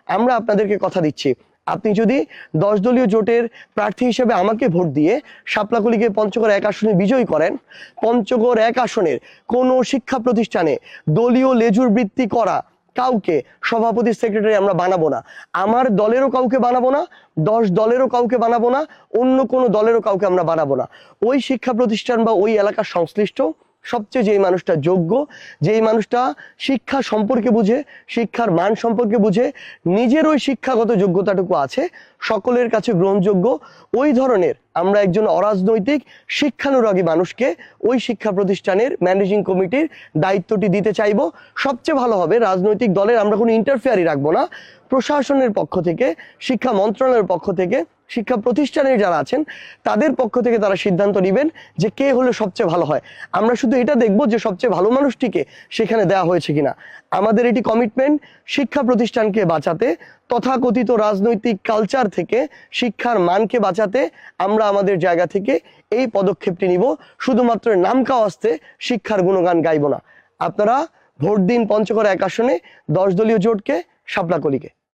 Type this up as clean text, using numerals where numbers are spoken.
আমরা আপনাদেরকে কথা দিচ্ছি, আপনি যদি 10 দলীয় জোটের প্রার্থী হিসেবে আমাকে ভোট দিয়ে শাপলাকলীকে পঞ্চগড় 1 আসনে বিজয়ী করেন, পঞ্চগড় 1 আসনের কোনো শিক্ষা প্রতিষ্ঠানে দলীয় লেজুর বৃত্তি করা কাউকে সভাপতি সেক্রেটারি আমরা বানাবো না। আমার দলেরও কাউকে বানাবো না, 10 দলেরও কাউকে বানাবো না, অন্য কোনো দলেরও কাউকে আমরা বানাবো না। ওই শিক্ষা প্রতিষ্ঠান বা ওই এলাকার সংশ্লিষ্ট সবচেয়ে যেই মানুষটা যোগ্য, যেই মানুষটা শিক্ষা সম্পর্কে বুঝে, শিক্ষার মান সম্পর্কে বুঝে, নিজের ওই শিক্ষাগত যোগ্যতাটুকু আছে, সকলের কাছে গ্রহণযোগ্য, ওই ধরনের আমরা একজন অরাজনৈতিক শিক্ষানুরাগী মানুষকে ওই শিক্ষা প্রতিষ্ঠানের ম্যানেজিং কমিটির দায়িত্বটি দিতে চাইব। সবচেয়ে ভালো হবে, রাজনৈতিক দলের আমরা কোনো ইন্টারফেয়ারই রাখবো না। প্রশাসনের পক্ষ থেকে, শিক্ষা মন্ত্রণালয়ের পক্ষ থেকে, শিক্ষা প্রতিষ্ঠানের যারা আছেন তাদের পক্ষ থেকে তারা সিদ্ধান্ত নেবেন যে কে হলে সবচেয়ে ভালো হয়। আমরা শুধু এটা দেখব যে সবচেয়ে ভালো মানুষটিকে সেখানে দেওয়া হয়েছে কিনা। আমাদের এটি কমিটমেন্ট, শিক্ষা প্রতিষ্ঠানকে বাঁচাতে, তথাকথিত রাজনৈতিক কালচার থেকে শিক্ষার মানকে বাঁচাতে আমরা আমাদের জায়গা থেকে এই পদক্ষেপটি নিব। শুধুমাত্র নামকা আসতে শিক্ষার গুণগান গাইব না। আপনারা ভোট দিন পঞ্চগড় 1 আসনে 10 দলীয় জোটকে, শাপলাকলীকে।